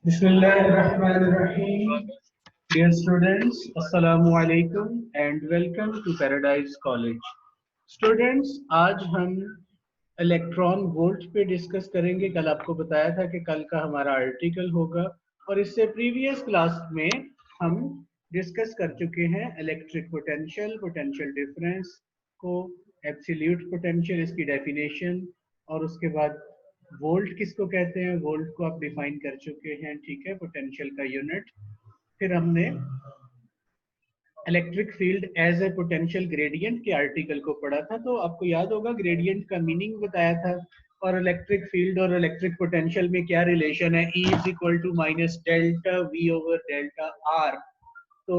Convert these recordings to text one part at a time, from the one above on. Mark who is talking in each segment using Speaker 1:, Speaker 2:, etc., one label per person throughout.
Speaker 1: Bismillahirrahmanirrahim. Dear students, Assalamu alaikum and welcome to Paradise College. Students, आज हम electron volt पे discuss करेंगे। कल आपको बताया था कि कल का हमारा आर्टिकल होगा और इससे प्रीवियस क्लास में हम डिस्कस कर चुके हैं इलेक्ट्रिक पोटेंशियल, पोटेंशियल डिफरेंस को, एब्सोल्यूट पोटेंशियल, इसकी डेफिनेशन, और उसके बाद वोल्ट किसको कहते हैं, वोल्ट को आप डिफाइन कर चुके हैं, ठीक है, पोटेंशियल का यूनिट। फिर हमने electric field as a potential gradient के आर्टिकल को पढ़ा था, तो आपको याद होगा ग्रेडियंट का मीनिंग बताया था, और इलेक्ट्रिक फील्ड और इलेक्ट्रिक पोटेंशियल में क्या रिलेशन है, E is equal to minus delta V over delta R। तो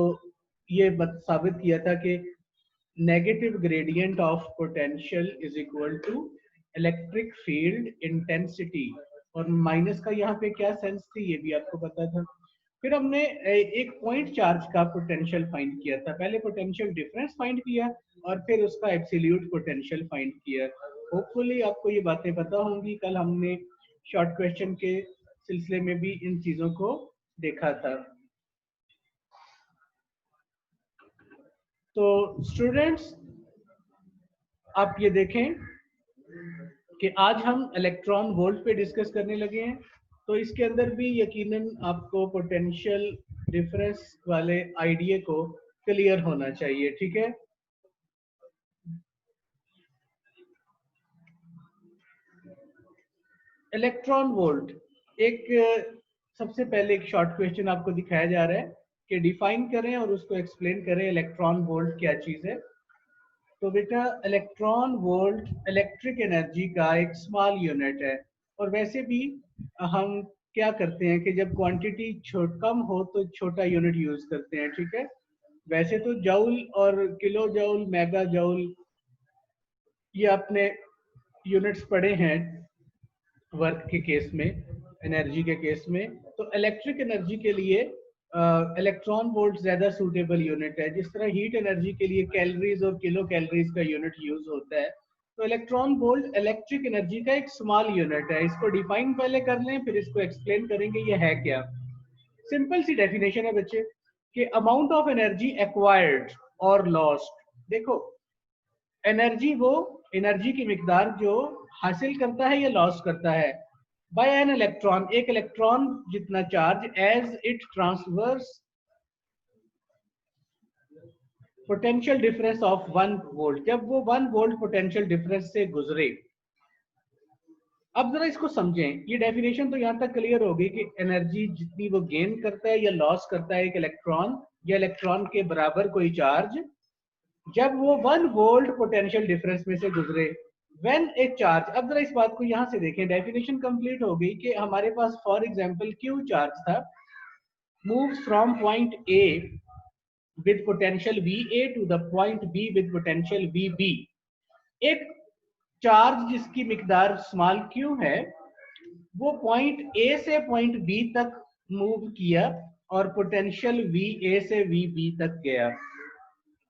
Speaker 1: ये साबित किया था कि negative gradient of potential is equal to electric field intensity, और माइनस का यहाँ पे क्या सेंस थी ये भी आपको पता था। फिर हमने एक पॉइंट चार्ज का पोटेंशियल फाइंड किया था, पहले पोटेंशियल डिफरेंस फाइंड किया और फिर उसका एब्सोल्यूट पोटेंशियल फाइंड किया। होपफुली आपको ये बातें पता होंगी, कल हमने शॉर्ट क्वेश्चन के सिलसिले में भी इन चीजों को देखा था। तो स्टूडेंट्स, आप ये देखें कि आज हम इलेक्ट्रॉन वोल्ट पे डिस्कस करने लगे हैं, तो इसके अंदर भी यकीनन आपको पोटेंशियल डिफरेंस वाले आइडिया को क्लियर होना चाहिए, ठीक है। इलेक्ट्रॉन वोल्ट, एक सबसे पहले एक शॉर्ट क्वेश्चन आपको दिखाया जा रहा है कि डिफाइन करें और उसको एक्सप्लेन करें इलेक्ट्रॉन वोल्ट क्या चीज है। तो बेटा, इलेक्ट्रॉन वोल्ट इलेक्ट्रिक एनर्जी का एक स्मॉल यूनिट है, और वैसे भी हम क्या करते हैं कि जब क्वांटिटी कम हो तो छोटा यूनिट यूज करते हैं, ठीक है। वैसे तो जूल और किलो जूल, मेगा जूल, ये आपने यूनिट्स पढ़े हैं वर्क के केस में, एनर्जी के केस में। तो इलेक्ट्रिक एनर्जी के लिए इलेक्ट्रॉन वोल्ट ज्यादा सूटेबल यूनिट है। जिस तरह हीट एनर्जी के लिए कैलोरीज और किलो कैलोरीज का यूनिट यूज होता है, तो इलेक्ट्रॉन वोल्ट इलेक्ट्रिक एनर्जी का एक स्मॉल यूनिट है। इसको डिफाइन पहले कर लें, फिर इसको एक्सप्लेन करेंगे ये है क्या। सिंपल सी डेफिनेशन है बच्चे कि अमाउंट ऑफ एनर्जी एक्वायर्ड और लॉस्ट। देखो, एनर्जी वो एनर्जी की मिकदार जो हासिल करता है या लॉस करता है बाय एन इलेक्ट्रॉन, एक इलेक्ट्रॉन जितना charge, as it transverse potential difference of 1 volt, जब वो 1 वोल्ट पोटेंशियल डिफरेंस से गुजरे। अब जरा इसको समझें, ये डेफिनेशन तो यहां तक क्लियर होगी कि एनर्जी जितनी वो गेन करता है या लॉस करता है एक इलेक्ट्रॉन, या इलेक्ट्रॉन के बराबर कोई चार्ज, जब वो 1 वोल्ट पोटेंशियल डिफरेंस में से गुजरे। व्हेन ए चार्ज, अब जरा इस बात को यहां से देखें, डेफिनेशन कंप्लीट हो गई कि हमारे पास फॉर एग्जांपल क्यू चार्ज था, moves from point A with potential VA to the point B with potential VB। एक चार्ज जिसकी मिकदार स्मॉल q है, वो पॉइंट A से पॉइंट B तक मूव किया और पोटेंशियल VA से VB तक गया।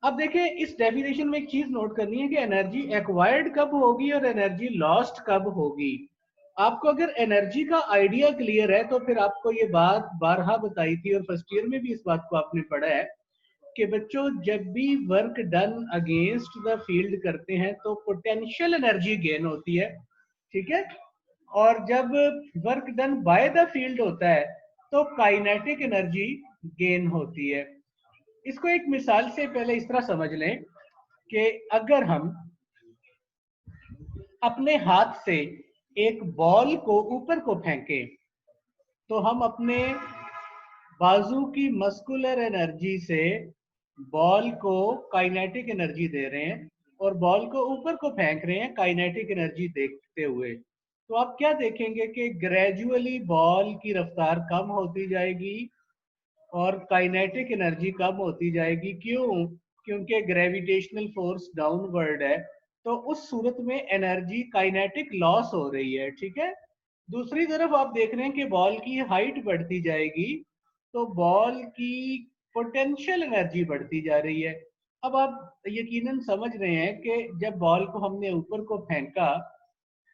Speaker 1: अब देखें, इस डेफिनेशन में एक चीज नोट करनी है कि एनर्जी एक्वायर्ड कब होगी और एनर्जी लॉस्ट कब होगी। आपको अगर एनर्जी का आइडिया क्लियर है तो फिर आपको ये बात बारहा बताई थी, और फर्स्ट ईयर में भी इस बात को आपने पढ़ा है कि बच्चों, जब भी work done against the field करते हैं तो पोटेंशियल एनर्जी गेन होती है, ठीक है। और जब work done by the field होता है तो काइनेटिक एनर्जी गेन होती है। इसको एक मिसाल से पहले इस तरह समझ लें कि अगर हम अपने हाथ से एक बॉल को ऊपर को फेंकें, तो हम अपने बाजू की मस्कुलर एनर्जी से बॉल को काइनेटिक एनर्जी दे रहे हैं और बॉल को ऊपर को फेंक रहे हैं काइनेटिक एनर्जी देखते हुए। तो आप क्या देखेंगे कि ग्रेजुअली बॉल की रफ्तार कम होती जाएगी और काइनेटिक एनर्जी कम होती जाएगी। क्यों? क्योंकि ग्रेविटेशनल फोर्स डाउनवर्ड है, तो उस सूरत में एनर्जी काइनेटिक लॉस हो रही है, ठीक है। दूसरी तरफ आप देख रहे हैं कि बॉल की हाइट बढ़ती जाएगी, तो बॉल की पोटेंशियल एनर्जी बढ़ती जा रही है। अब आप यकीनन समझ रहे हैं कि जब बॉल को हमने ऊपर को फेंका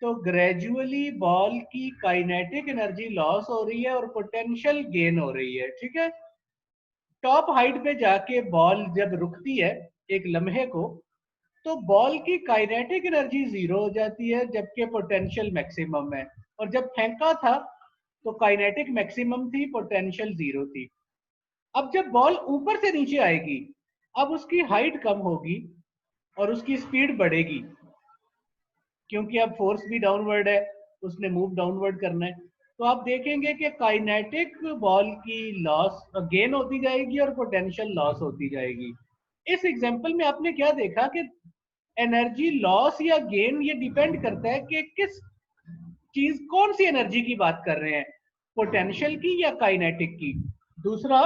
Speaker 1: तो ग्रेजुअली बॉल की काइनेटिक एनर्जी लॉस हो रही है और पोटेंशियल गेन हो रही है, ठीक है। टॉप हाइट पे जाके बॉल जब रुकती है एक लम्हे को, तो बॉल की काइनेटिक एनर्जी जीरो हो जाती है जबकि पोटेंशियल मैक्सिमम है। और जब फेंका था तो काइनेटिक मैक्सिमम थी, पोटेंशियल जीरो थी। अब जब बॉल ऊपर से नीचे आएगी, अब उसकी हाइट कम होगी और उसकी स्पीड बढ़ेगी, क्योंकि अब फोर्स भी डाउनवर्ड है, उसने मूव डाउनवर्ड करना है। तो आप देखेंगे कि काइनेटिक बॉल की लॉस गेन होती जाएगी और पोटेंशियल लॉस होती जाएगी। इस एग्जांपल में आपने क्या देखा कि एनर्जी लॉस या गेन ये डिपेंड करता है कि किस चीज, कौन सी एनर्जी की बात कर रहे हैं, पोटेंशियल की या काइनेटिक की। दूसरा,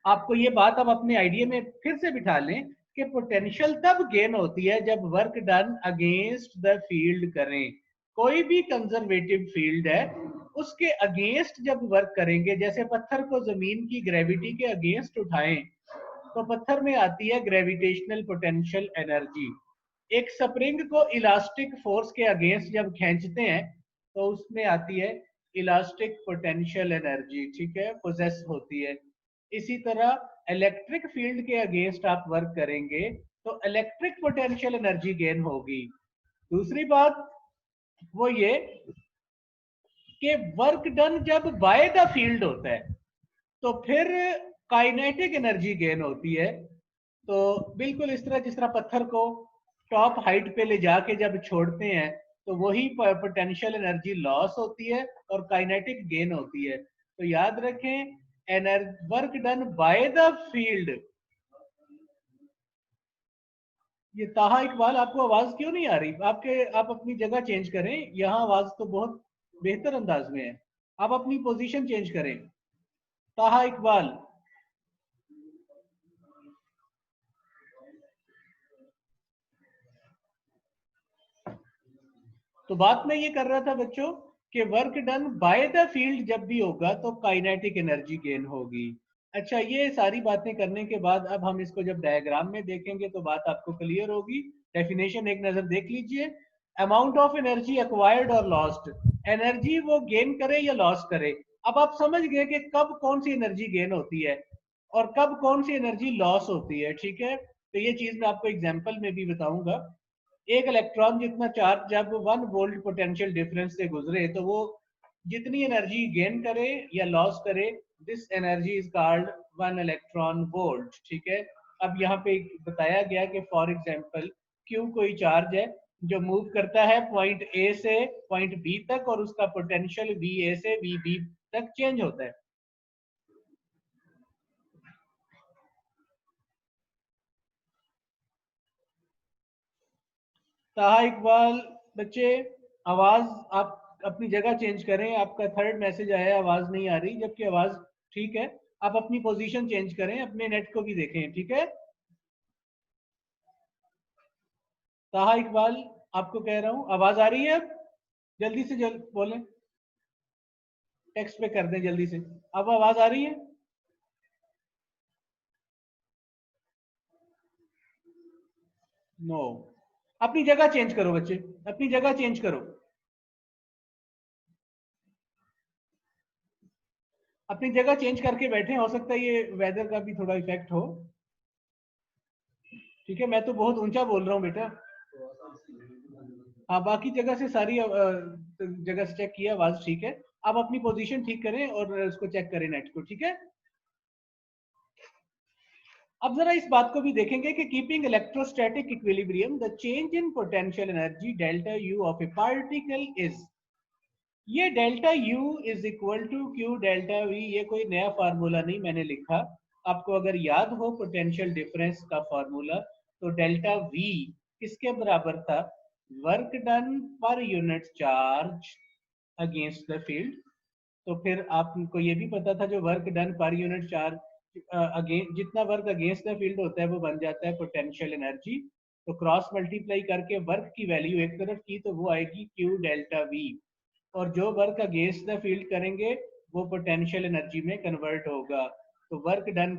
Speaker 1: आपको ये बात अब अपने आइडिया में फिर से बिठा लें कि पोटेंशियल तब गेन होती है जब work done against the field करें। कोई भी कंजर्वेटिव फील्ड है उसके अगेंस्ट जब वर्क करेंगे, जैसे पत्थर को जमीन की ग्रेविटी के अगेंस्ट उठाएं तो पत्थर में आती है ग्रेविटेशनल पोटेंशियल एनर्जी। एक स्प्रिंग को इलास्टिक फोर्स के अगेंस्ट जब खींचते हैं तो उसमें आती है इलास्टिक पोटेंशियल एनर्जी, ठीक है, पोजेस होती है। इसी तरह इलेक्ट्रिक फील्ड के अगेंस्ट आप वर्क करेंगे तो इलेक्ट्रिक पोटेंशियल एनर्जी गेन होगी। दूसरी बात वो ये कि वर्क डन जब बाय द फील्ड होता है तो फिर काइनेटिक एनर्जी गेन होती है। तो बिल्कुल इस तरह जिस तरह पत्थर को टॉप हाइट पे ले जाके जब छोड़ते हैं तो वही पोटेंशियल एनर्जी लॉस होती है और काइनेटिक गेन होती है। तो याद रखें, work done by the field. ये ताहा इकबाल, आपको आवाज क्यों नहीं आ रही? आप अपनी जगह चेंज करें, यहाँ आवाज तो बहुत बेहतर अंदाज में है। आप अपनी पोजीशन चेंज करें। ताहा इकबाल, तो बात मैं ये कर रहा था बच्चों कि work done by the field जब भी होगा तो काइनेटिक एनर्जी गेन होगी। अच्छा, ये सारी बातें करने के बाद अब हम इसको जब डायग्राम में देखेंगे तो बात आपको क्लियर होगी। डेफिनेशन एक नजर देख लीजिए। अमाउंट ऑफ एनर्जी एक्वायर्ड और लॉस्ट, एनर्जी वो गेन करे या लॉस करे। अब आप समझ गए कि कब कौन सी एनर्जी गेन होती है और कब कौन सी एनर्जी लॉस होती है, ठीक है। तो ये चीज मैं आपको एग्जाम्पल में भी बताऊंगा। एक इलेक्ट्रॉन जितना चार्ज जब 1 वोल्ट पोटेंशियल डिफरेंस से गुजरे तो वो जितनी एनर्जी गेन करे या लॉस करे, this energy is called 1 electron volt, ठीक है। अब यहाँ पे बताया गया कि फॉर एग्जांपल क्यू कोई चार्ज है जो मूव करता है पॉइंट ए से पॉइंट बी तक और उसका पोटेंशियल वी ए से वी बी तक चेंज होता है। ताहा इकबाल, बच्चे आवाज आप अपनी जगह चेंज करें। आपका थर्ड मैसेज आया, आवाज नहीं आ रही, जबकि आवाज ठीक है। आप अपनी पोजीशन चेंज करें, अपने नेट को भी देखें, ठीक है। ताहा इकबाल, आपको कह रहा हूं आवाज आ रही है? अब जल्दी से बोलें, टेक्स्ट पे कर दें जल्दी से। अब आवाज आ रही है? नो। अपनी जगह चेंज करो बच्चे, अपनी जगह चेंज करो, अपनी जगह चेंज करके बैठे। हो सकता है ये वेदर का भी थोड़ा इफेक्ट हो, ठीक है। मैं तो बहुत ऊंचा बोल रहा हूँ बेटा। हाँ, बाकी जगह से सारी जगह से चेक किया, आवाज ठीक है। आप अपनी पोजीशन ठीक करें और उसको चेक करें नेट को, ठीक है। अब जरा इस बात को भी देखेंगे कि keeping electrostatic equilibrium the change in potential energy delta U of a particle is. ये delta U is equal to Q delta V, ये कोई नया फार्मूला नहीं मैंने लिखा। आपको अगर याद हो पोटेंशियल डिफरेंस का फार्मूला, तो डेल्टा वी किसके बराबर था? Work done per unit charge against the field. तो फिर आपको ये भी पता था जो work done per unit charge against, जितना वर्क अगेंस्ट द फील्ड होता है वो बन जाता है पोटेंशियल एनर्जी। तो क्रॉस मल्टीप्लाई करके वर्क की वैल्यू एक तरफ की तो वो आएगी क्यू डेल्टा वी, और जो वर्क अगेंस्ट द फील्ड करेंगे वो पोटेंशियल एनर्जी में कन्वर्ट होगा। तो work done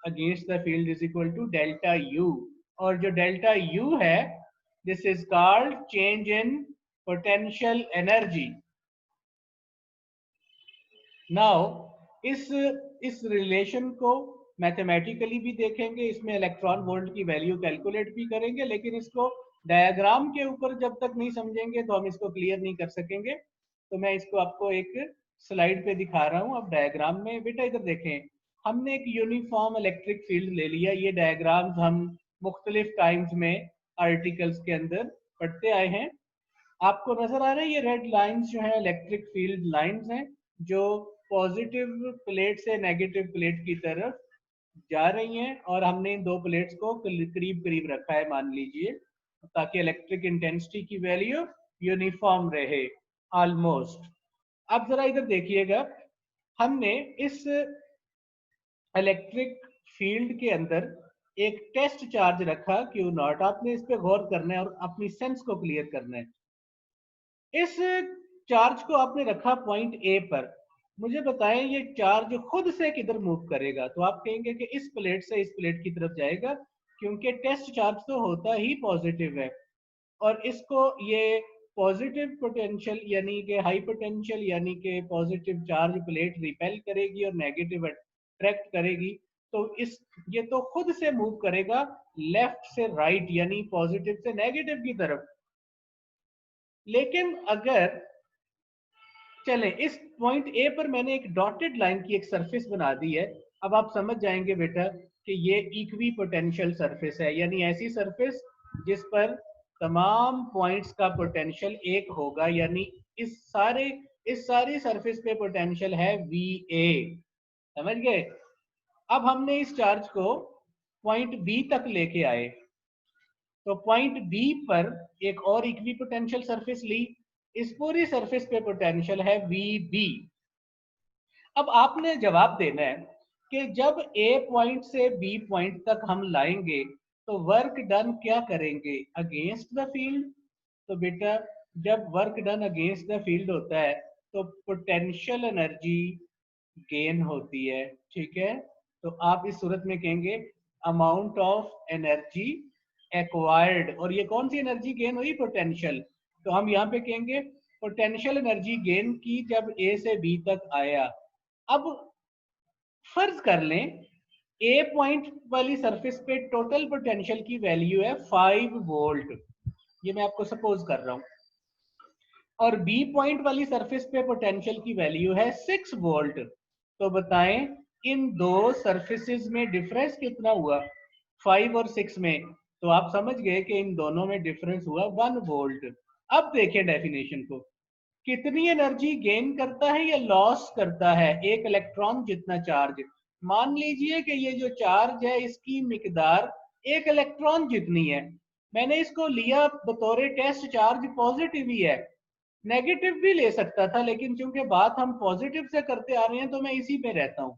Speaker 1: against the field is equal to delta U, और जो डेल्टा यू है this is called change in potential energy. Now इस रिलेशन को मैथमेटिकली भी देखेंगे, इसमें इलेक्ट्रॉन वोल्ट की वैल्यू कैलकुलेट भी करेंगे, लेकिन इसको डायग्राम के ऊपर जब तक नहीं समझेंगे तो हम इसको क्लियर नहीं कर सकेंगे। तो मैं इसको आपको एक स्लाइड पे दिखा रहा हूँ। अब डायग्राम में बेटा इधर देखें, हमने एक यूनिफॉर्म इलेक्ट्रिक फील्ड ले लिया। ये डायग्राम्स हम मुख्तलिफ टाइम्स में आर्टिकल्स के अंदर पढ़ते आए हैं। आपको नजर आ रहा है ये रेड लाइंस जो है इलेक्ट्रिक फील्ड लाइंस हैं, जो पॉजिटिव प्लेट से नेगेटिव प्लेट की तरफ जा रही हैं, और हमने इन दो प्लेट्स को करीब करीब रखा है मान लीजिए, ताकि इलेक्ट्रिक इंटेंसिटी की वैल्यू यूनिफॉर्म रहे ऑलमोस्ट। अब जरा इधर देखिएगा, हमने इस इलेक्ट्रिक फील्ड के अंदर एक टेस्ट चार्ज रखा क्यू नॉट। आपने इस पे गौर करना है और अपनी सेंस को क्लियर करना है। इस चार्ज को आपने रखा पॉइंट ए पर। मुझे बताएं ये चार्ज खुद से किधर मूव करेगा? तो आप कहेंगे कि इस प्लेट से इस प्लेट की तरफ जाएगा, क्योंकि टेस्ट चार्ज तो होता ही पॉजिटिव है, और इसको ये पॉजिटिव पोटेंशियल यानी कि हाई पोटेंशियल यानी कि पॉजिटिव चार्ज प्लेट रिपेल करेगी और नेगेटिव अट्रैक्ट करेगी। तो इस ये तो खुद से मूव करेगा लेफ्ट से राइट यानी पॉजिटिव से नेगेटिव की तरफ। लेकिन अगर चलें इस पॉइंट ए पर मैंने एक डॉटेड लाइन की एक सरफेस बना दी है, अब आप समझ जाएंगे बेटा कि ये इक्वी पोटेंशियल सरफेस है, यानी ऐसी सरफेस जिस पर तमाम पॉइंट्स का पोटेंशियल एक होगा, यानी इस सारी सरफेस पे पोटेंशियल है VA। समझ गए? अब हमने इस चार्ज को पॉइंट बी तक लेके आए, तो पॉइंट बी पर एक और इक्वी पोटेंशियल सरफेस ली। इस पूरी सरफेस पे पोटेंशियल है VB। अब आपने जवाब देना है कि जब A पॉइंट से B पॉइंट तक हम लाएंगे तो वर्क डन क्या करेंगे? Against the field. तो बेटा जब work done against the field होता है तो पोटेंशियल एनर्जी गेन होती है। ठीक है, तो आप इस सूरत में कहेंगे अमाउंट ऑफ एनर्जी एक्वायर्ड। और ये कौन सी एनर्जी गेन हुई? पोटेंशियल। तो हम यहाँ पे कहेंगे पोटेंशियल एनर्जी गेन की जब ए से बी तक आया। अब फर्ज कर लें ए पॉइंट वाली सरफेस पे टोटल पोटेंशियल की वैल्यू है 5 वोल्ट, ये मैं आपको सपोज कर रहा हूं, और बी पॉइंट वाली सरफेस पे पोटेंशियल की वैल्यू है 6 वोल्ट। तो बताएं इन दो सरफेसेस में डिफरेंस कितना हुआ? 5 और 6 में। तो आप समझ गए कि इन दोनों में डिफरेंस हुआ 1 वोल्ट। अब देखिए डेफिनेशन को, कितनी एनर्जी गेन करता है या लॉस करता है एक इलेक्ट्रॉन जितना चार्ज? मान लीजिए कि ये जो चार्ज है इसकी मिकदार एक इलेक्ट्रॉन जितनी है। मैंने इसको लिया बतौर टेस्ट चार्ज पॉजिटिव ही है, नेगेटिव भी ले सकता था, लेकिन चूंकि बात हम पॉजिटिव से करते आ रहे हैं तो मैं इसी पे रहता हूं,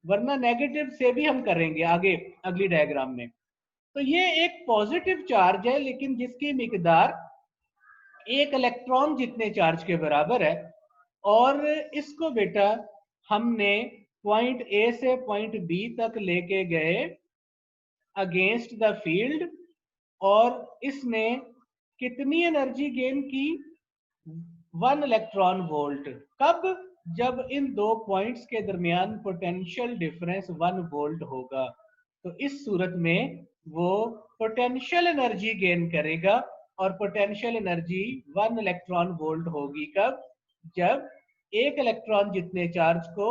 Speaker 1: वरना नेगेटिव से भी हम करेंगे आगे अगली डायग्राम में। तो ये एक पॉजिटिव चार्ज है लेकिन जिसकी मिकदार एक इलेक्ट्रॉन जितने चार्ज के बराबर है, और इसको बेटा हमने पॉइंट ए से पॉइंट बी तक लेके गए अगेंस्ट द फील्ड, और इसने कितनी एनर्जी गेन की? 1 इलेक्ट्रॉन वोल्ट। कब? जब इन दो पॉइंट्स के दरमियान पोटेंशियल डिफरेंस 1 वोल्ट होगा। तो इस सूरत में वो पोटेंशियल एनर्जी गेन करेगा, और पोटेंशियल एनर्जी 1 इलेक्ट्रॉन वोल्ट होगी। कब? जब एक इलेक्ट्रॉन जितने चार्ज को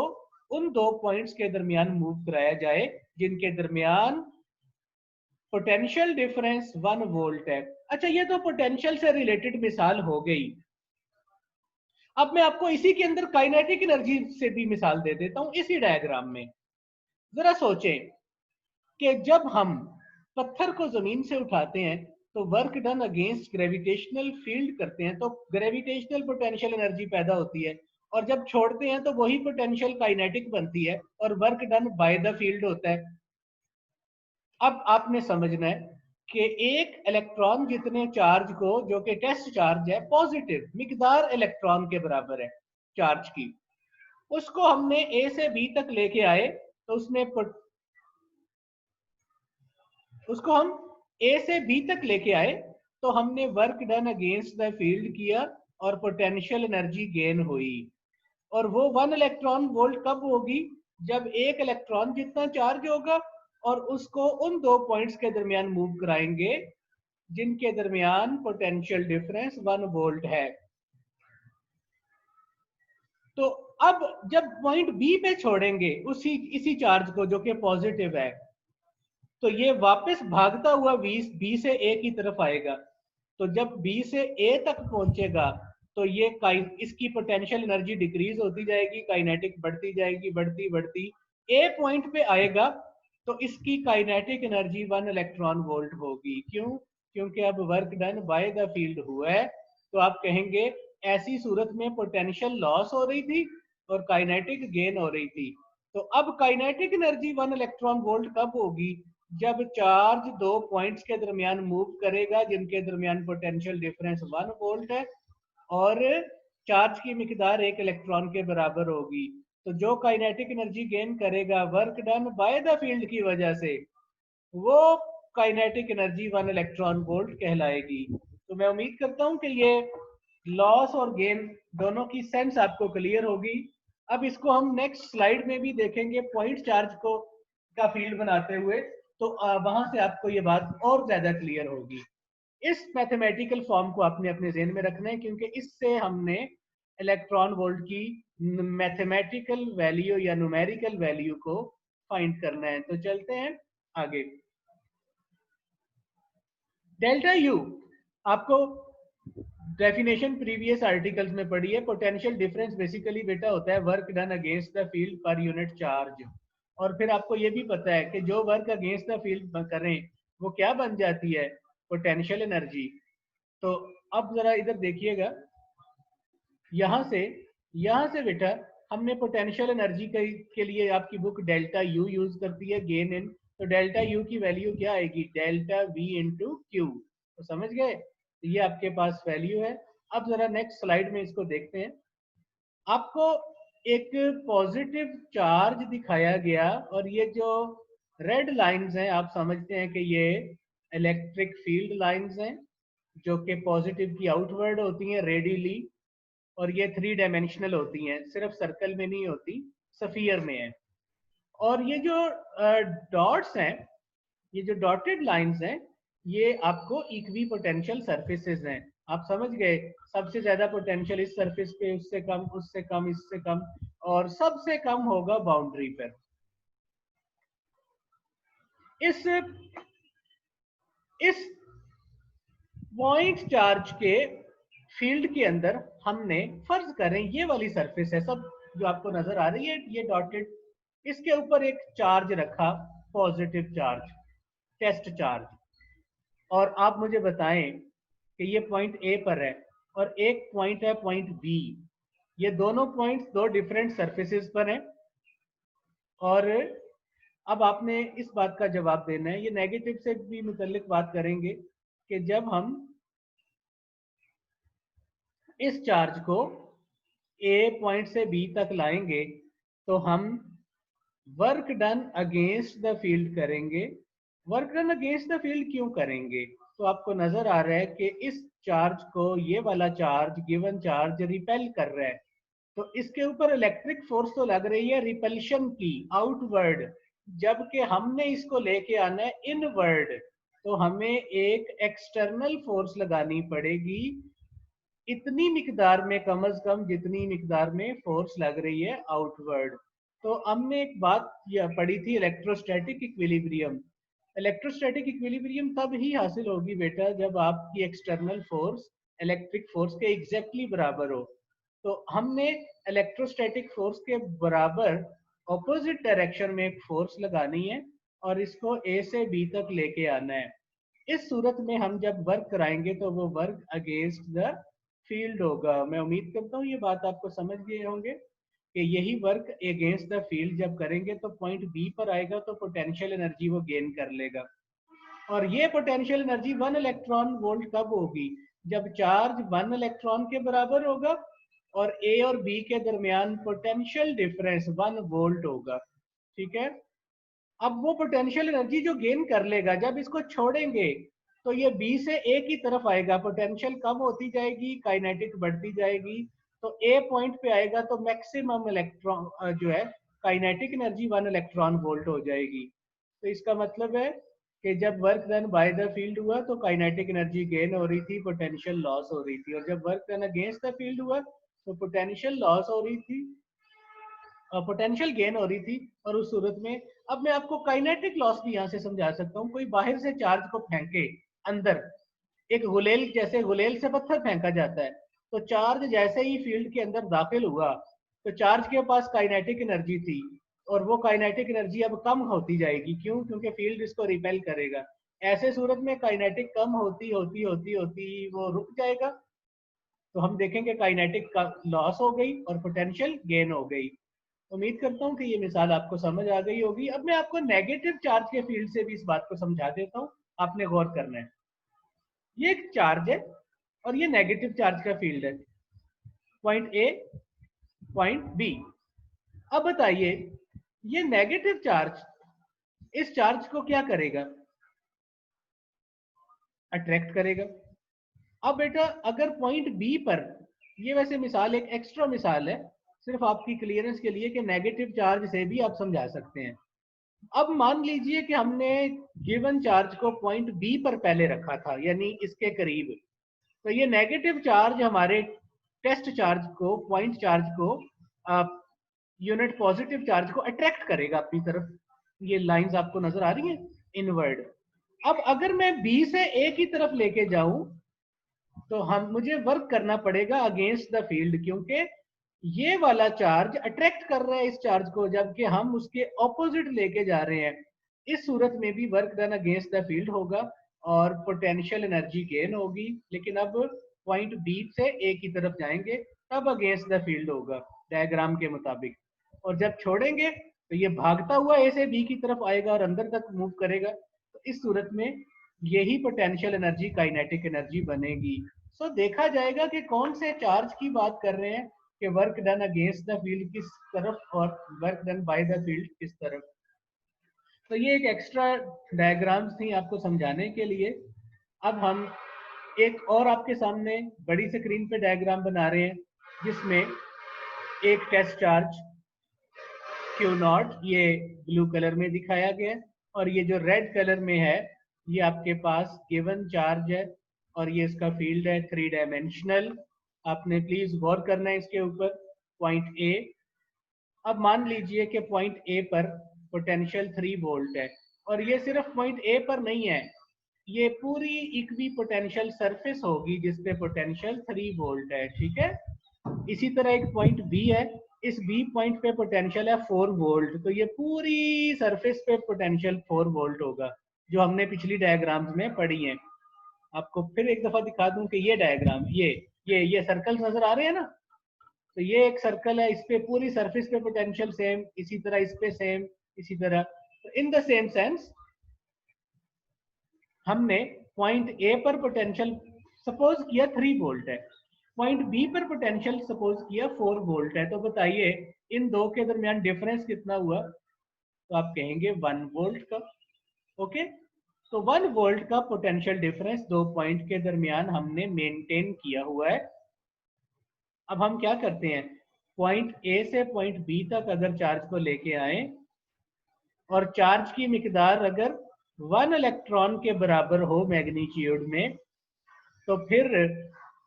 Speaker 1: उन दो पॉइंट्स के दरमियान मूव कराया जाए जिनके दरमियान पोटेंशियल डिफरेंस 1 वोल्ट है। अच्छा, ये तो पोटेंशियल से रिलेटेड मिसाल हो गई। अब मैं आपको इसी के अंदर काइनेटिक एनर्जी से भी मिसाल दे देता हूं इसी डायग्राम में। जरा सोचें कि जब हम पत्थर को जमीन से उठाते हैं तो work done against gravitational field करते हैं, तो ग्रेविटेशनल पोटेंशियल एनर्जी पैदा होती है, और जब छोड़ते हैं तो वही पोटेंशियल काइनेटिक बनती है और work done by the field होता है। अब आपने समझना है कि एक इलेक्ट्रॉन जितने चार्ज को, जो कि टेस्ट चार्ज है पॉजिटिव, मिकदार इलेक्ट्रॉन के बराबर है चार्ज की, उसको हमने ए से बी तक लेके आए, तो उसको हम ए से बी तक लेके आए तो हमने work done against the field किया और पोटेंशियल एनर्जी गेन हुई। और वो 1 इलेक्ट्रॉन वोल्ट कब होगी? जब एक इलेक्ट्रॉन जितना चार्ज होगा और उसको उन दो पॉइंट्स के दरमियान मूव कराएंगे जिनके दरमियान पोटेंशियल डिफरेंस 1 वोल्ट है। तो अब जब पॉइंट बी पे छोड़ेंगे इसी चार्ज को जो कि पॉजिटिव है, तो ये वापस भागता हुआ बी से ए की तरफ आएगा। तो जब बी से ए तक पहुंचेगा तो ये इसकी पोटेंशियल एनर्जी डिक्रीज होती जाएगी, काइनेटिक बढ़ती जाएगी, बढ़ती बढ़ती ए पॉइंट पे आएगा तो इसकी काइनेटिक एनर्जी 1 इलेक्ट्रॉन वोल्ट होगी। क्यों? क्योंकि अब work done by the field हुआ है। तो आप कहेंगे ऐसी सूरत में पोटेंशियल लॉस हो रही थी और काइनेटिक गेन हो रही थी। तो अब काइनेटिक एनर्जी 1 इलेक्ट्रॉन वोल्ट कब होगी? जब चार्ज दो पॉइंट्स के दरमियान मूव करेगा जिनके दरमियान पोटेंशियल डिफरेंस 1 वोल्ट है और चार्ज की मिकदार 1 इलेक्ट्रॉन के बराबर होगी। तो जो काइनेटिक एनर्जी गेन करेगा work done by the field की वजह से, वो काइनेटिक एनर्जी 1 इलेक्ट्रॉन वोल्ट कहलाएगी। तो मैं उम्मीद करता हूं कि ये लॉस और गेन दोनों की सेंस आपको क्लियर होगी। अब इसको हम नेक्स्ट स्लाइड में भी देखेंगे पॉइंट चार्ज को का फील्ड बनाते हुए, तो वहां से आपको ये बात और ज्यादा क्लियर होगी। इस मैथमेटिकल फॉर्म को आपने अपने ज़हन में रखना है क्योंकि इससे हमने इलेक्ट्रॉन वोल्ट की मैथमेटिकल वैल्यू या न्यूमेरिकल वैल्यू को फाइंड करना है। तो चलते हैं आगे। डेल्टा यू आपको डेफिनेशन प्रीवियस आर्टिकल्स में पढ़ी है। पोटेंशियल डिफरेंस बेसिकली बेटा होता है work done against the field per unit charge. और फिर आपको ये भी पता है कि जो वर्क अगेंस्ट द फील्ड करें वो क्या बन जाती है? Potential energy. तो अब जरा इधर देखिएगा, यहां से बेटा हमने पोटेंशियल एनर्जी के लिए आपकी बुक डेल्टा यू यूज करती है, गेन इन। तो डेल्टा यू की वैल्यू क्या आएगी? Delta we into Q. तो समझ गए? ये आपके पास वैल्यू है। अब जरा नेक्स्ट स्लाइड में इसको देखते हैं। आपको एक पॉजिटिव चार्ज दिखाया गया और ये जो रेड लाइंस हैं आप समझते हैं कि ये इलेक्ट्रिक फील्ड लाइंस हैं जो कि पॉजिटिव की आउटवर्ड होती हैं रेडियली, और ये 3 डायमेंशनल होती हैं, सिर्फ सर्कल में नहीं होती, सफियर में है। और ये जो डॉट्स हैं, ये जो डॉटेड लाइंस हैं, ये आपको इक्वी पोटेंशियल सरफेसेस हैं। आप समझ गए? सबसे ज्यादा पोटेंशियल इस सरफेस पे, उससे कम, उससे कम, इससे कम, और सबसे कम होगा बाउंड्री पर। इस पॉइंट चार्ज के फील्ड के अंदर हमने फर्ज करें ये वाली सरफेस है सब जो आपको नजर आ रही है, ये डॉटेड, इसके ऊपर एक चार्ज रखा, पॉजिटिव चार्ज, टेस्ट चार्ज। और आप मुझे बताएं कि ये पॉइंट ए पर है और एक पॉइंट है पॉइंट बी। ये दोनों पॉइंट्स दो डिफरेंट सरफेसेस पर हैं। और अब आपने इस बात का जवाब देना है, ये नेगेटिव से भी मुतल्लिक बात करेंगे कि जब हम इस चार्ज को ए पॉइंट से बी तक लाएंगे तो हम work done against the field करेंगे। Work done against the field क्यों करेंगे? तो आपको नजर आ रहा है कि इस चार्ज को ये वाला चार्ज, गिवन चार्ज, रिपेल कर रहा है। तो इसके ऊपर इलेक्ट्रिक फोर्स तो लग रही है रिपल्शन की, आउटवर्ड, जबकि हमने इसको लेके आना है इनवर्ड। तो हमें एक एक्सटर्नल फोर्स लगानी पड़ेगी इतनी मिकदार में, कम से कम जितनी मिकदार में फोर्स लग रही है आउटवर्ड। तो हमने एक बात पढ़ी थी, इलेक्ट्रोस्टैटिक इक्विलिब्रियम। इलेक्ट्रोस्टैटिक इक्विलिब्रियम तब ही हासिल होगी बेटा जब आपकी एक्सटर्नल फोर्स इलेक्ट्रिक फोर्स के एग्जैक्टली बराबर हो। तो हमने इलेक्ट्रोस्टैटिक फोर्स के बराबर ऑपोजिट डायरेक्शन में एक फोर्स लगानी है और इसको ए से बी तक लेके आना है। इस सूरत में हम जब वर्क कराएंगे तो वो वर्क अगेंस्ट द फील्ड होगा। मैं उम्मीद करता हूँ ये बात आपको समझ गए होंगे कि यही वर्क अगेंस्ट द फील्ड जब करेंगे तो पॉइंट बी पर आएगा तो पोटेंशियल एनर्जी वो गेन कर लेगा। और ये पोटेंशियल एनर्जी 1 इलेक्ट्रॉन वोल्ट कब होगी? जब चार्ज 1 इलेक्ट्रॉन के बराबर होगा और ए और बी के दरमियान पोटेंशियल डिफरेंस 1 वोल्ट होगा। ठीक है? अब वो पोटेंशियल एनर्जी जो गेन कर लेगा, जब इसको छोड़ेंगे तो ये बी से ए की तरफ आएगा, पोटेंशियल कम होती जाएगी, काइनेटिक बढ़ती जाएगी, तो ए पॉइंट पे आएगा तो मैक्सिमम इलेक्ट्रॉन जो है काइनेटिक एनर्जी 1 इलेक्ट्रॉन वोल्ट हो जाएगी। तो इसका मतलब है कि जब work done by the field हुआ तो काइनेटिक एनर्जी गेन हो रही थी, पोटेंशियल लॉस हो रही थी, और जब work done against the field हुआ तो पोटेंशियल लॉस हो रही थी, पोटेंशियल गेन हो रही थी। और उस सूरत में अब मैं आपको काइनेटिक लॉस भी यहाँ से समझा सकता हूँ। कोई बाहर से चार्ज को फेंके अंदर, एक गुलेल, जैसे गुलेल से पत्थर फेंका जाता है, तो चार्ज जैसे ही फील्ड के अंदर दाखिल हुआ तो चार्ज के पास काइनेटिक एनर्जी थी, और वो काइनेटिक एनर्जी अब कम होती जाएगी। क्यों? क्योंकि फील्ड इसको रिपेल करेगा। ऐसे सूरत में काइनेटिक कम होती होती होती होती वो रुक जाएगा, तो हम देखेंगे काइनेटिक का लॉस हो गई और पोटेंशियल गेन हो गई। उम्मीद करता हूँ कि ये मिसाल आपको समझ आ गई होगी। अब मैं आपको नेगेटिव चार्ज के फील्ड से भी इस बात को समझा देता हूँ, आपने गौर करना है। ये एक चार्ज है और ये नेगेटिव चार्ज का फील्ड है, पॉइंट ए, पॉइंट बी। अब बताइए, ये नेगेटिव चार्ज इस चार्ज को क्या करेगा? अट्रैक्ट करेगा। अब बेटा अगर पॉइंट बी पर, ये वैसे मिसाल एक एक्स्ट्रा मिसाल है सिर्फ आपकी क्लियरेंस के लिए कि नेगेटिव चार्ज से भी आप समझा सकते हैं। अब मान लीजिए कि हमने गिवन चार्ज को पॉइंट बी पर पहले रखा था, यानी इसके करीब, तो ये नेगेटिव चार्ज हमारे टेस्ट चार्ज को, पॉइंट चार्ज को, यूनिट पॉजिटिव चार्ज को अट्रैक्ट करेगा अपनी तरफ। ये लाइंस आपको नजर आ रही हैं इनवर्ड। अब अगर मैं बी से ए की तरफ लेके जाऊं तो मुझे वर्क करना पड़ेगा अगेंस्ट द फील्ड, क्योंकि ये वाला चार्ज अट्रैक्ट कर रहा है इस चार्ज को, जबकि हम उसके ऑपोजिट लेके जा रहे हैं। इस सूरत में भी work done against the field होगा और पोटेंशियल एनर्जी गेन होगी। लेकिन अब पॉइंट बी से ए की तरफ जाएंगे तब अगेंस्ट द फील्ड होगा डायग्राम के मुताबिक, और जब छोड़ेंगे तो ये भागता हुआ ए से बी की तरफ आएगा और अंदर तक मूव करेगा। तो इस सूरत में यही पोटेंशियल एनर्जी काइनेटिक एनर्जी बनेगी। सो देखा जाएगा कि कौन से चार्ज की बात कर रहे हैं, कि work done against the field किस तरफ और work done by the field किस तरफ। तो ये एक एक्स्ट्रा डायग्राम्स थी आपको समझाने के लिए। अब हम एक और आपके सामने बड़ी स्क्रीन पे डायग्राम बना रहे हैं जिसमें एक टेस्ट चार्ज Q0 ये ब्लू कलर में दिखाया गया, और ये जो रेड कलर में है ये आपके पास गिवन चार्ज है, और ये इसका फील्ड है 3 डायमेंशनल। आपने प्लीज गौर करना है इसके ऊपर, पॉइंट ए। अब मान लीजिए कि पॉइंट ए पर पोटेंशियल 3 वोल्ट है, और ये सिर्फ पॉइंट ए पर नहीं है, ये पूरी इक्वी पोटेंशियल सरफेस होगी जिसपे पोटेंशियल 3 वोल्ट है। ठीक है, इसी तरह एक पॉइंट बी है, इस बी पॉइंट पे पोटेंशियल है 4 वोल्ट, तो ये पूरी सरफेस पे पोटेंशियल 4 वोल्ट होगा, जो हमने पिछली डायग्राम्स में पढ़ी हैं। आपको फिर एक दफा दिखा दूं कि ये डायग्राम, ये सर्कल्स नजर आ रहे हैं ना, तो ये एक सर्कल है, इस पे पूरी सरफेस पे पोटेंशियल सेम, इसी तरह इस पे सेम, इसी तरह। तो इन द सेम सेंस हमने पॉइंट ए पर पोटेंशियल सपोज किया 3 वोल्ट है, पॉइंट बी पर पोटेंशियल सपोज किया 4 वोल्ट है। तो बताइए इन दो के दरमियान डिफरेंस कितना हुआ? तो आप कहेंगे 1 वोल्ट का। ओके, तो 1 वोल्ट का पोटेंशियल डिफरेंस दो पॉइंट के दरमियान हमने मेंटेन किया हुआ है। अब हम क्या करते हैं, पॉइंट ए से पॉइंट बी तक अगर चार्ज को लेके आए और चार्ज की मिकदार अगर 1 इलेक्ट्रॉन के बराबर हो मैग्नीट्यूड में, तो फिर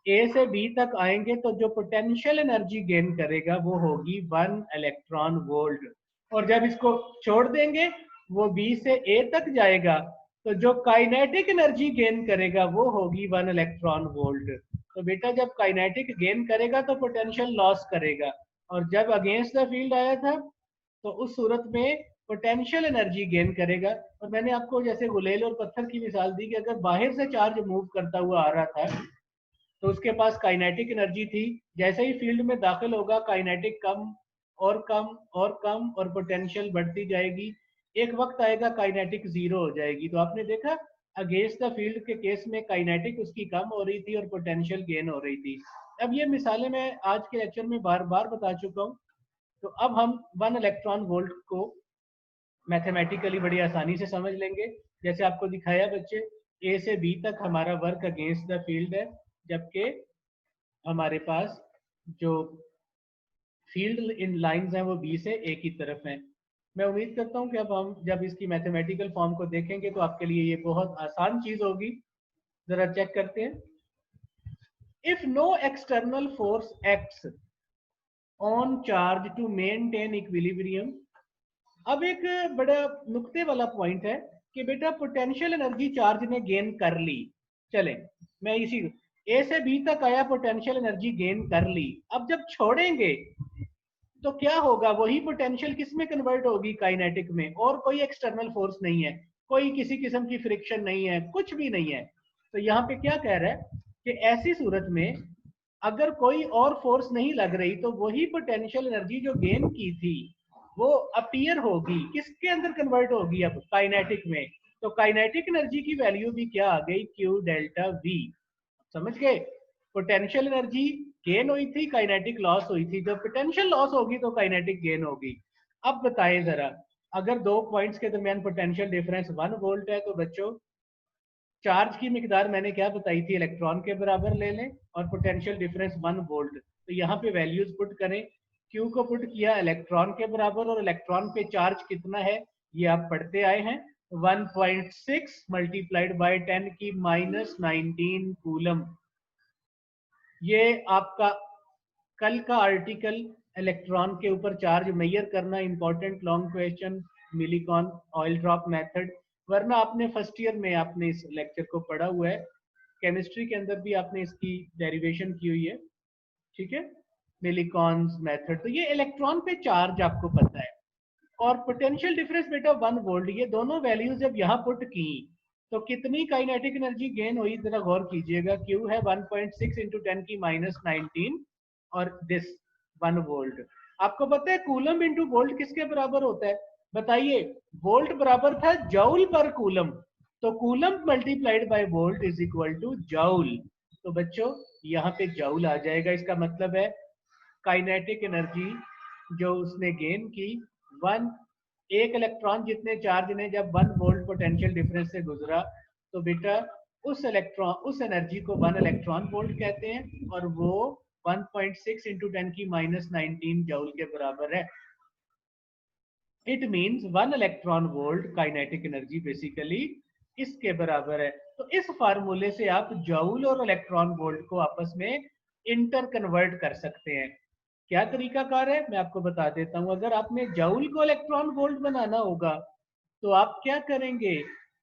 Speaker 1: ए से बी तक आएंगे तो जो पोटेंशियल एनर्जी गेन करेगा वो होगी 1 इलेक्ट्रॉन वोल्ट, और जब इसको छोड़ देंगे वो बी से ए तक जाएगा तो जो काइनेटिक एनर्जी गेन करेगा वो होगी 1 इलेक्ट्रॉन वोल्ट। तो बेटा जब काइनेटिक गेन करेगा तो पोटेंशियल लॉस करेगा, और जब अगेंस्ट द फील्ड आया था तो उस सूरत में पोटेंशियल एनर्जी गेन करेगा। और मैंने आपको जैसे गुलेल और पत्थर की मिसाल दी कि अगर बाहर से चार्ज मूव करता हुआ आ रहा था तो उसके पास काइनेटिक एनर्जी थी, जैसे ही फील्ड में दाखिल होगा काइनेटिक कम और कम और कम और पोटेंशियल बढ़ती जाएगी, एक वक्त आएगा काइनेटिक जीरो हो जाएगी। तो आपने देखा अगेंस्ट द फील्ड के केस में काइनेटिक उसकी कम हो रही थी और पोटेंशियल गेन हो रही थी। अब ये मिसालें मैं आज के लेक्चर में बार बार बता चुका हूँ। तो अब हम 1 इलेक्ट्रॉन वोल्ट को मैथमेटिकली बड़ी आसानी से समझ लेंगे। जैसे आपको दिखाया बच्चे ए से बी तक हमारा वर्क अगेंस्ट द फील्ड है, जबकि हमारे पास जो फील्ड इन लाइंस हैं वो बी से ए की तरफ हैं। मैं उम्मीद करता हूं कि अब हम जब इसकी मैथमेटिकल फॉर्म को देखेंगे तो आपके लिए ये बहुत आसान चीज होगी। जरा चेक करते हैं। If no external force acts on charge to maintain equilibrium. अब एक बड़ा नुक्ते वाला पॉइंट है कि बेटा पोटेंशियल एनर्जी चार्ज ने गेन कर ली। चले, मैं इसी ए से बी तक आया, पोटेंशियल एनर्जी गेन कर ली। अब जब छोड़ेंगे तो क्या होगा, वही पोटेंशियल किस में कन्वर्ट होगी, काइनेटिक में। और कोई एक्सटर्नल फोर्स नहीं है, कोई किसी किस्म की फ्रिक्शन नहीं है, कुछ भी नहीं है। तो यहाँ पे क्या कह रहा है कि ऐसी सूरत में अगर कोई और फोर्स नहीं लग रही तो वही पोटेंशियल एनर्जी जो गेन की थी वो अपीयर होगी, किसके अंदर कन्वर्ट होगी, अब काइनेटिक में। तो काइनेटिक एनर्जी की वैल्यू भी क्या आ गई, क्यू डेल्टा वी। समझ गए, पोटेंशियल एनर्जी गेन हुई थी, काइनेटिक लॉस हुई थी। जब पोटेंशियल लॉस होगी तो काइनेटिक गेन होगी। अब बताएं जरा, अगर दो पॉइंट्स के दरमियान पोटेंशियल डिफरेंस 1 वोल्ट है तो बच्चों चार्ज की मिकदार मैंने क्या बताई थी, इलेक्ट्रॉन के बराबर ले लें और पोटेंशियल डिफरेंस 1 वोल्ट। तो यहाँ पे वैल्यूज पुट करें। क्यू को पुट किया इलेक्ट्रॉन के बराबर, और इलेक्ट्रॉन पे चार्ज कितना है ये आप पढ़ते आए हैं, 1.6 मल्टीप्लाइड बाय 10 की -19 कूलम। ये आपका कल का आर्टिकल इलेक्ट्रॉन के ऊपर चार्ज मेजर करना, important long question, Millikan oil drop method. वरना आपने फर्स्ट ईयर में आपने इस लेक्चर को पढ़ा हुआ है, केमिस्ट्री के अंदर भी आपने इसकी डेरिवेशन की हुई है, ठीक है, मिलीकॉन्स मेथड। तो ये इलेक्ट्रॉन पे चार्ज आपको पता है, और पोटेंशियल डिफरेंस बेटा 1 वोल्ट। ये दोनों वैल्यूज जब यहाँ पुट की तो कितनी काइनेटिक एनर्जी गेन हुई, जरा गौर कीजिएगा। क्यू है 1.6 इंटू 10 की -19 और दिस 1 वोल्ट। आपको पता है कूलम इंटू वोल्ट किसके बराबर होता है, बताइए। वोल्ट बराबर था जूल पर कूलम, तो coulomb multiplied by volt is equal two joule. तो बच्चों यहाँ पे जूल आ जाएगा। इसका मतलब है काइनेटिक एनर्जी जो उसने गेन की, वन एक इलेक्ट्रॉन जितने चार्ज ने जब 1 वोल्ट पोटेंशियल डिफरेंस से गुजरा तो बेटा उस इलेक्ट्रॉन उस एनर्जी को 1 इलेक्ट्रॉन वोल्ट कहते हैं, और वो 1.6 इंटू 10 की -19 जूल के बराबर है। It means 1 electron volt kinetic energy basically इसके बराबर है। तो इस फार्मूले से आप जूल और इलेक्ट्रॉन वोल्ट को आपस में इंटर कन्वर्ट कर सकते हैं। क्या तरीकाकार है मैं आपको बता देता हूं। अगर आपने जूल को इलेक्ट्रॉन वोल्ट बनाना होगा तो आप क्या करेंगे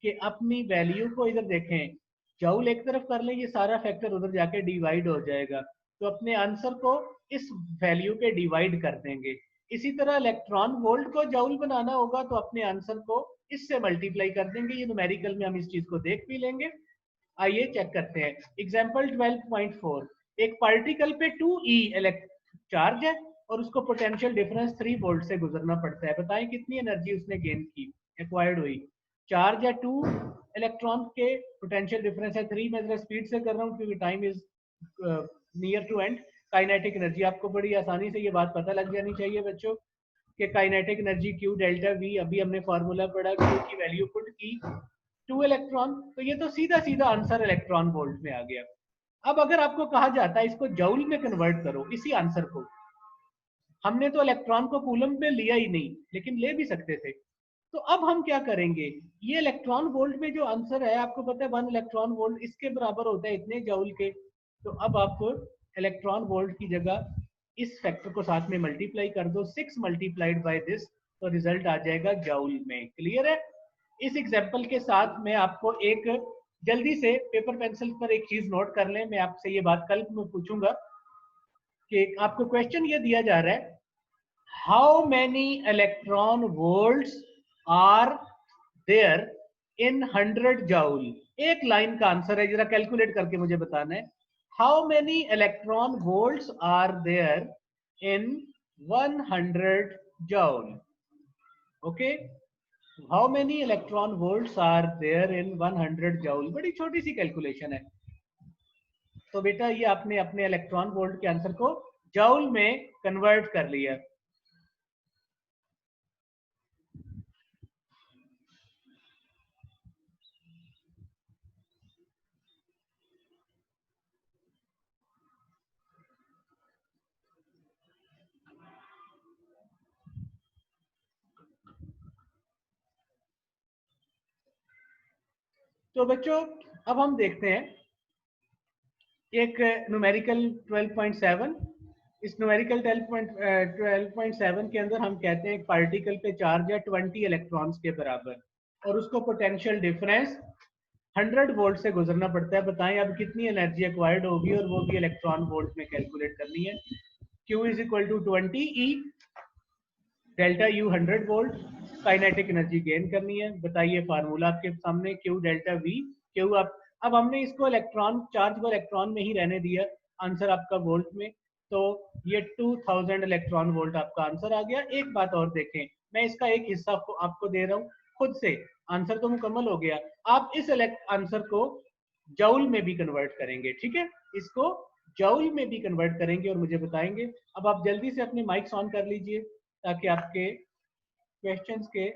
Speaker 1: कि अपनी वैल्यू को इधर देखें, जूल एक तरफ कर लें, ये सारा फैक्टर उधर जाके डिवाइड हो जाएगा, तो अपने आंसर को इस वैल्यू पे डिवाइड कर देंगे। इसी तरह इलेक्ट्रॉन वोल्ट को जूल बनाना होगा तो अपने आंसर को इससे मल्टीप्लाई कर देंगे। ये न्यूमेरिकल में हम इस चीज को देख भी लेंगे। आइए चेक करते हैं एग्जांपल 12.4। एक पार्टिकल पे 2e चार्ज है और उसको पोटेंशियल डिफरेंस 3 वोल्ट से गुजरना पड़ता है। बताएं कितनी एनर्जी उसने गेन की, एक्वायर्ड हुई। चार्ज है 2, इलेक्ट्रॉन के पोटेंशियल डिफरेंस है 3। मैं जरा स्पीड से कर रहा हूँ क्योंकि time is near to end. Kinetic energy आपको बड़ी आसानी से ये बात पता लग जानी चाहिए बच्चों कि kinetic energy Q delta we, अभी हमने फॉर्मूला पढ़ा, क्यू की वैल्यू पुट की 2 इलेक्ट्रॉन, तो ये तो सीधा सीधा आंसर इलेक्ट्रॉन वोल्ट में आ गया। अब अगर आपको कहा जाता है इसको जूल में कन्वर्ट करो, इसी आंसर को, हमने तो इलेक्ट्रॉन को कूलम पे लिया ही नहीं लेकिन ले भी सकते थे, तो अब हम क्या करेंगे, ये इलेक्ट्रॉन वोल्ट में जो आंसर है आपको पता है 1 इलेक्ट्रॉन वोल्ट इसके बराबर होता है इतने जूल के। तो अब आप इलेक्ट्रॉन वोल्ट की जगह इस फैक्टर को साथ में मल्टीप्लाई कर दो, 6 मल्टीप्लाइड बाय दिस, तो रिजल्ट आ जाएगा जूल में। क्लियर है। इस एग्जाम्पल के साथ मैं आपको एक जल्दी से पेपर पेंसिल पर एक चीज नोट कर लें। मैं आपसे ये बात कल में पूछूंगा कि आपको क्वेश्चन ये दिया जा रहा है, how many electron volts are there in 100 joule. एक लाइन का आंसर है, जरा कैलकुलेट करके मुझे बताना है। How many electron volts are there in 100 joule. Okay, how many electron volts are there in 100 joule. बड़ी छोटी सी कैलकुलेशन है। तो बेटा ये आपने अपने इलेक्ट्रॉन वोल्ट के आंसर को जूल में कन्वर्ट कर लिया। तो बच्चों अब हम देखते हैं एक न्यूमेरिकल 12.7। इस न्यूमेरिकल 12.7 के अंदर हम कहते हैं एक पार्टिकल पे चार्ज है 20 इलेक्ट्रॉन्स के बराबर और उसको पोटेंशियल डिफरेंस 100 वोल्ट से गुजरना पड़ता है। बताएं अब कितनी एनर्जी एक्वायर्ड होगी और वो भी इलेक्ट्रॉन वोल्ट में कैलकुलेट करनी है। Q is equal to 20 E delta U 100 volt. Kinetic energy gain करनी है। बताइए फार्मूला आपके सामने Q डेल्टा V। Q आप अब हमने इसको इलेक्ट्रॉन चार्ज को इलेक्ट्रॉन में ही रहने दिया, आंसर आपका वोल्ट में, तो ये 2000 इलेक्ट्रॉन वोल्ट आपका आंसर आ गया। एक बात और देखें, मैं इसका एक हिस्सा आपको दे रहा हूँ खुद से, आंसर तो मुकम्मल हो गया। आप इस आंसर को जूल में भी कन्वर्ट करेंगे, ठीक है, इसको जूल में भी कन्वर्ट करेंगे और मुझे बताएंगे। अब आप जल्दी से अपने माइक्स ऑन कर लीजिए ताकि आपके क्वेश्चंस के